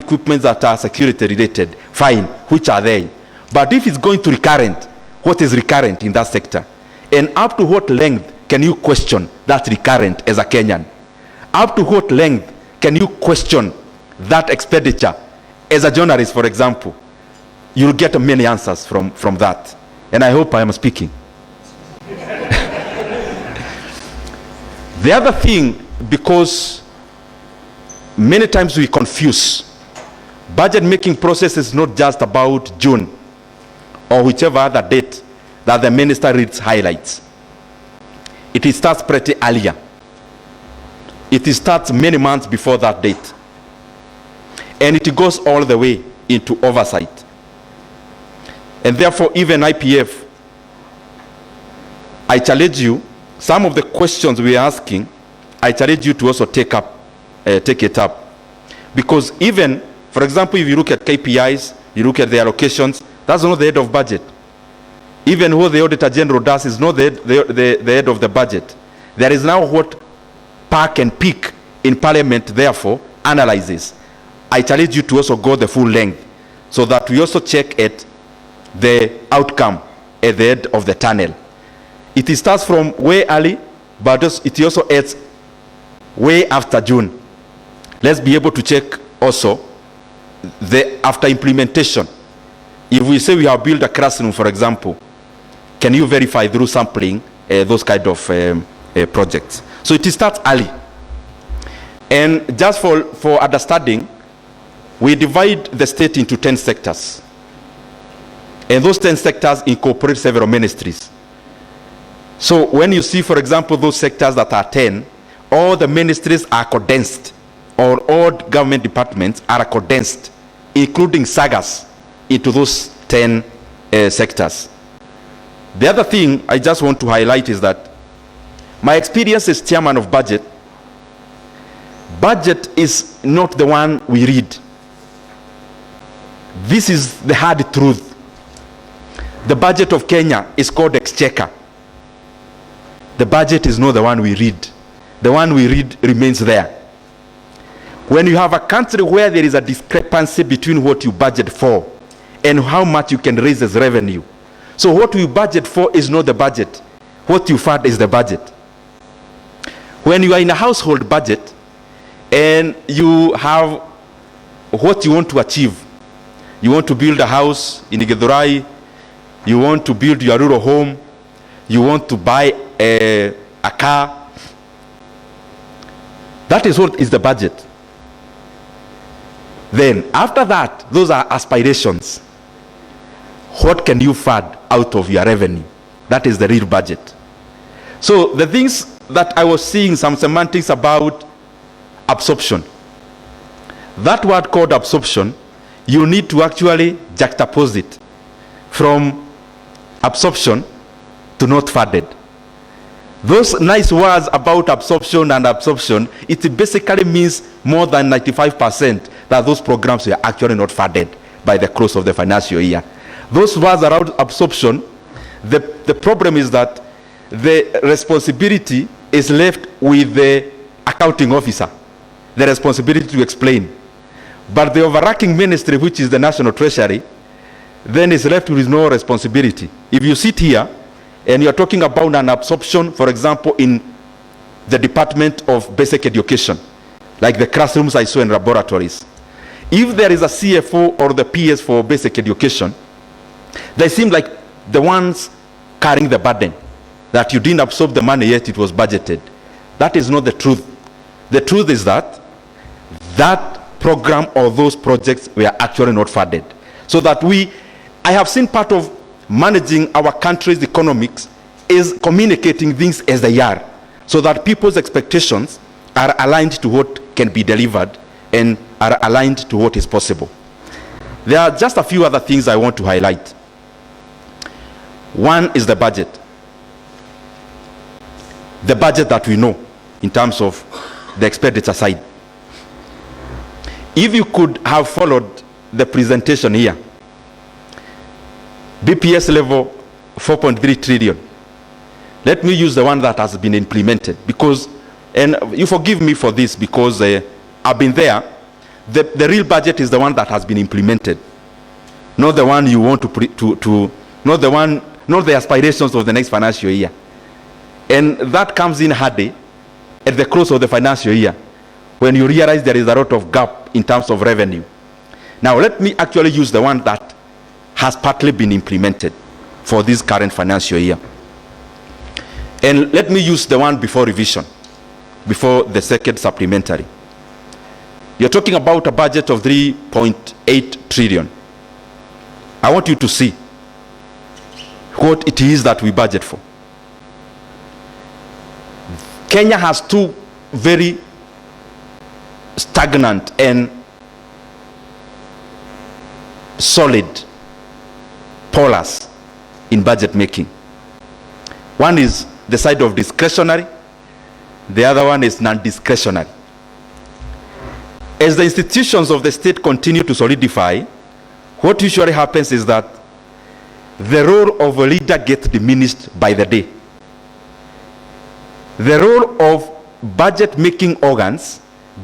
equipment that are security related, fine, which are they? But if it's going to recurrent, what is recurrent in that sector? And up to what length can you question that recurrent as a Kenyan? Up to what length can you question that expenditure as a journalist, for example? You'll get many answers from that. And I hope I am speaking. The other thing, because many times we confuse, budget making process is not just about June or whichever other date that the minister reads highlights. It starts pretty earlier. It starts many months before that date. And it goes all the way into oversight. And therefore, even IPF, I challenge you, some of the questions we are asking, I challenge you to also take it up. Because even, for example, if you look at KPIs, you look at the allocations, that's not the head of budget. Even what the Auditor General does is not the head of the budget. There is now what Park and Peak in Parliament, therefore, analyzes. I challenge you to also go the full length so that we also check at the outcome at the end of the tunnel. It starts from way early, but it also ends way after June. Let's be able to check also the after implementation. If we say we have built a classroom, for example, can you verify through sampling those kind of projects? So it starts early. And just for understanding, we divide the state into 10 sectors. And those 10 sectors incorporate several ministries. So when you see, for example, those sectors that are 10, all the ministries are condensed, or all government departments are condensed, including sagas, into those 10 sectors. The other thing I just want to highlight is that my experience as chairman of budget is not the one we read. This is the hard truth. The budget of Kenya is called exchequer. The budget is not the one we read. The one we read remains there. When you have a country where there is a discrepancy between what you budget for and how much you can raise as revenue. So what you budget for is not the budget. What you fund is the budget. When you are in a household budget and you have what you want to achieve, you want to build a house in Githurai, you want to build your rural home, you want to buy a car. That is what is the budget. Then after that, those are aspirations. What can you fund out of your revenue? That is the real budget. So the things that I was seeing some semantics about absorption. That word called absorption, you need to actually juxtapose it from absorption to not funded. Those nice words about absorption and absorption, it basically means more than 95% that those programs were actually not funded by the close of the financial year. Those words around absorption, the problem is that the responsibility is left with the accounting officer, the responsibility to explain. But the overarching ministry, which is the National Treasury, then is left with no responsibility. If you sit here and you're talking about an absorption, for example, in the Department of Basic Education, like the classrooms I saw in laboratories, if there is a CFO or the PS for basic education, they seem like the ones carrying the burden, that you didn't absorb the money yet it was budgeted. That is not the truth. The truth is that that program or those projects were actually not funded. So that I have seen part of managing our country's economics is communicating things as they are, so that people's expectations are aligned to what can be delivered and are aligned to what is possible. There are just a few other things I want to highlight. One is the budget. The budget that we know in terms of the expenditure side. If you could have followed the presentation here, BPS level 4.3 trillion. Let me use the one that has been implemented, because, and you forgive me for this because I've been there. the real budget is the one that has been implemented, not the one you want not the aspirations of the next financial year. And that comes in handy at the close of the financial year, when you realize there is a lot of gap in terms of revenue. Now, let me actually use the one that has partly been implemented for this current financial year. And let me use the one before revision, before the second supplementary. You're talking about a budget of 3.8 trillion. I want you to see what it is that we budget for. Kenya has two very stagnant and solid polars in budget making. One is the side of discretionary, the other one is non-discretionary. As the institutions of the state continue to solidify, what usually happens is that the role of a leader gets diminished by the day. The role of budget making organs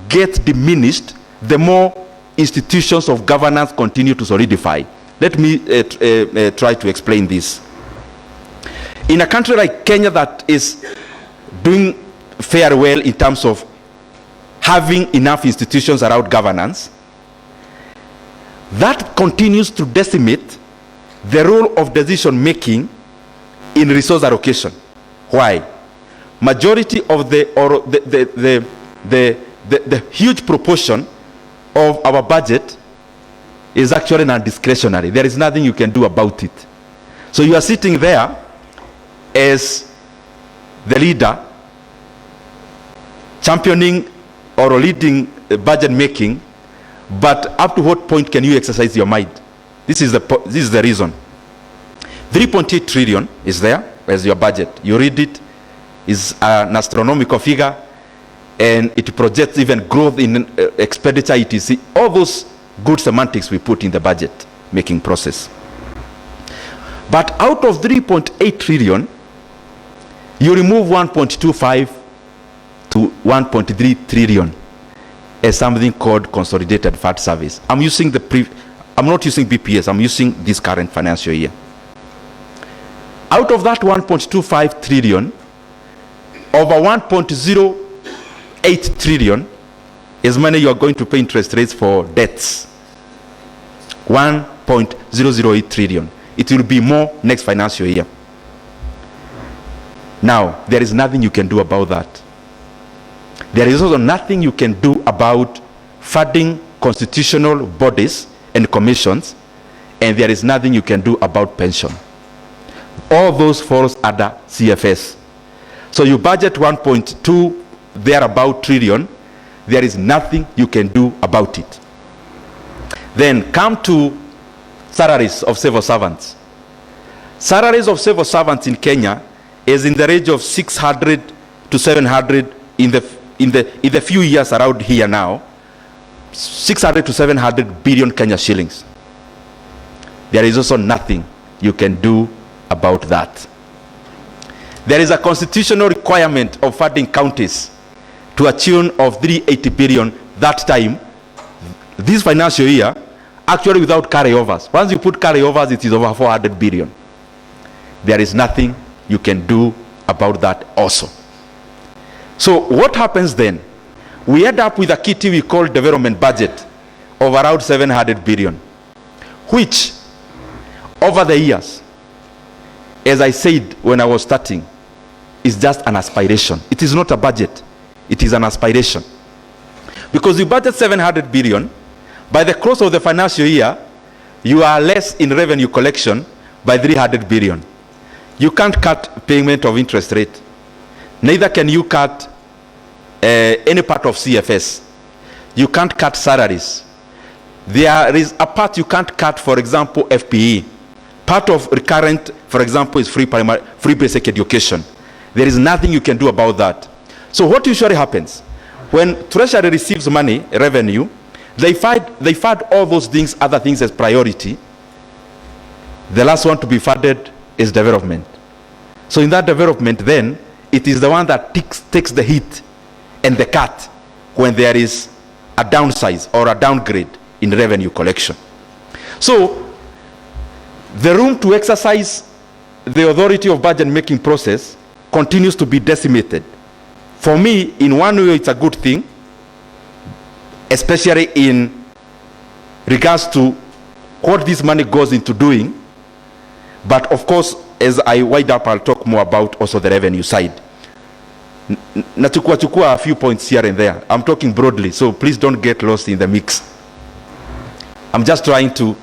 gets diminished the more institutions of governance continue to solidify. Let me try to explain this. In a country like Kenya that is doing fairly well in terms of having enough institutions around governance, that continues to decimate the role of decision making in resource allocation. Why? Majority of the huge proportion of our budget is actually non-discretionary. There is nothing you can do about it. So you are sitting there as the leader, championing or leading budget making, but up to what point can you exercise your mind? This is the reason. 3.8 trillion is there as your budget. You read it, is an astronomical figure, and it projects even growth in expenditure, etc. All those good semantics we put in the budget making process. But out of 3.8 trillion, you remove 1.25 to 1.3 trillion as something called consolidated fund service. I'm not using BPS, I'm using this current financial year. Out of that 1.25 trillion, over 1.08 trillion is money you are going to pay interest rates for debts. 1.008 trillion. It will be more next financial year. Now, there is nothing you can do about that. There is also nothing you can do about funding constitutional bodies and commissions, and there is nothing you can do about pension. All those falls under CFS. So you budget 1.2 thereabout trillion, there is nothing you can do about it. Then come to salaries of civil servants. Salaries of civil servants in Kenya is in the range of 600 to 700 in the few years around here now, 600 to 700 billion Kenya shillings. There is also nothing you can do about that. There is a constitutional requirement of funding counties to a tune of 380 billion that time, this financial year, actually without carryovers. Once you put carryovers, it is over 400 billion. There is nothing you can do about that also. So what happens then? We end up with a kitty we call development budget of around 700 billion, which over the years, as I said when I was starting, is just an aspiration. It is not a budget. It is an aspiration. Because you budget 700 billion, by the close of the financial year, you are less in revenue collection by 300 billion. You can't cut payment of interest rate. Neither can you cut any part of CFS. You can't cut salaries. There is a part you can't cut, for example, FPE. Part of recurrent, for example, is free basic education. There is nothing you can do about that. So what usually happens? When Treasury receives money, revenue, they fund all those things, other things as priority. The last one to be funded is development. So in that development then, it is the one that takes the hit and the cut when there is a downsize or a downgrade in revenue collection. So the room to exercise the authority of budget making process continues to be decimated. For me, in one way, it's a good thing, especially in regards to what this money goes into doing. But of course, as I wind up, I'll talk more about also the revenue side. Nachukua a few points here and there. I'm talking broadly, so please don't get lost in the mix. I'm just trying to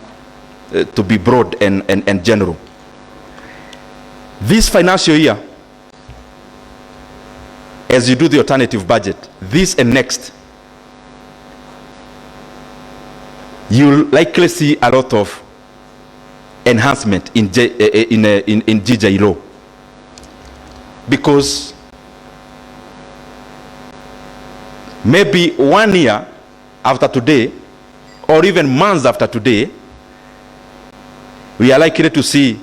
be broad and general. This financial year, as you do the alternative budget, this and next, you'll likely see a lot of enhancement in GJ law, because maybe 1 year after today, or even months after today, we are likely to see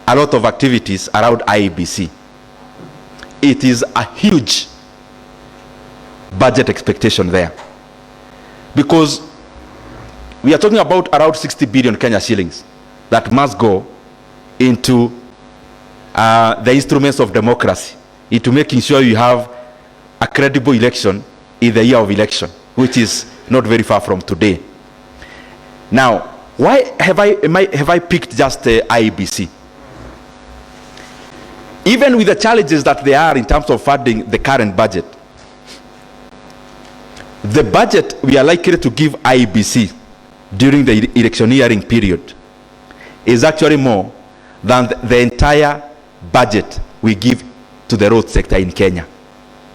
a lot of activities around IEBC. It is a huge budget expectation there, because we are talking about around 60 billion Kenya shillings that must go into the instruments of democracy, into making sure you have a credible election in the year of election, which is not very far from today. Now, why have I picked just IEBC? Even with the challenges that there are in terms of funding the current budget, the budget we are likely to give IEBC during the electioneering period is actually more than the entire budget we give to the road sector in Kenya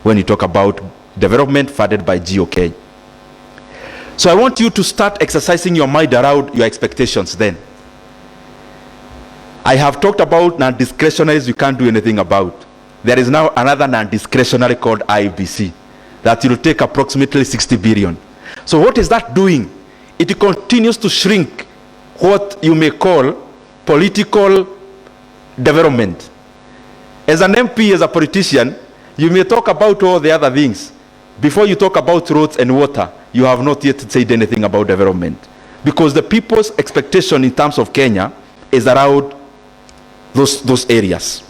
when you talk about development funded by GOK. So I want you to start exercising your mind around your expectations then. I have talked about non-discretionaries you can't do anything about. There is now another non-discretionary called IEBC that will take approximately 60 billion. So what is that doing? It continues to shrink what you may call political development. As an MP, as a politician, you may talk about all the other things. Before you talk about roads and water, you have not yet said anything about development. Because the people's expectation in terms of Kenya is around those areas.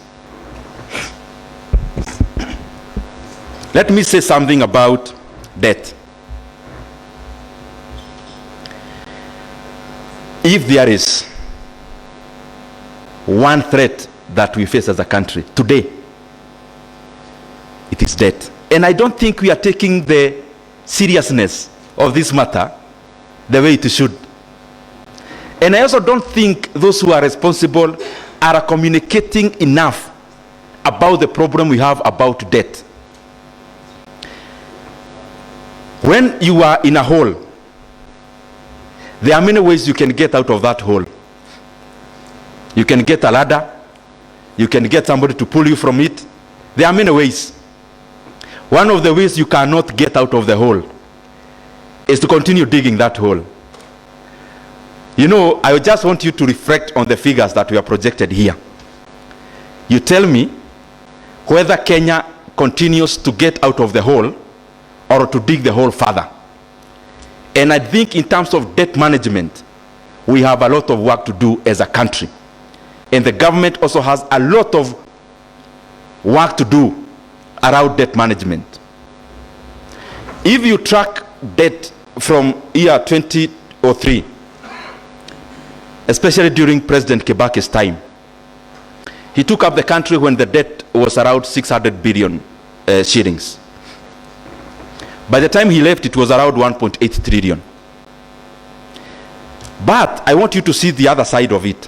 Let me say something about debt. If there is one threat that we face as a country today, it is debt. And I don't think we are taking the seriousness of this matter the way it should. And I also don't think those who are responsible are communicating enough about the problem we have about debt. When you are in a hole, there are many ways you can get out of that hole. You can get a ladder. You can get somebody to pull you from it. There are many ways. One of the ways you cannot get out of the hole is to continue digging that hole. You know, I just want you to reflect on the figures that we are projected here. You tell me whether Kenya continues to get out of the hole or to dig the hole further. And I think in terms of debt management, we have a lot of work to do as a country. And the government also has a lot of work to do around debt management. If you track debt from year 2003, especially during President Kibaki's time, he took up the country when the debt was around 600 billion shillings. By the time he left, it was around 1.8 trillion. But I want you to see the other side of it.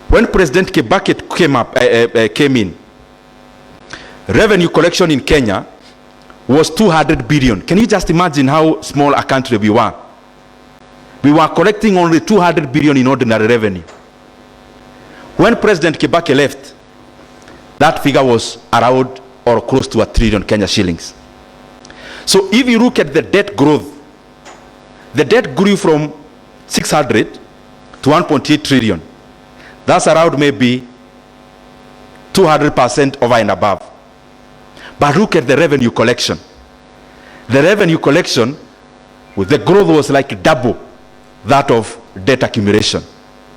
When President Kibaki came in, revenue collection in Kenya was 200 billion. Can you just imagine how small a country we were? We were collecting only 200 billion in ordinary revenue. When President Kibaki left, that figure was around or close to 1 trillion Kenya shillings. So if you look at the debt growth, the debt grew from 600 to 1.8 trillion. That's around maybe 200% over and above. But look at the revenue collection. the revenue collection, the growth was like double that of debt accumulation.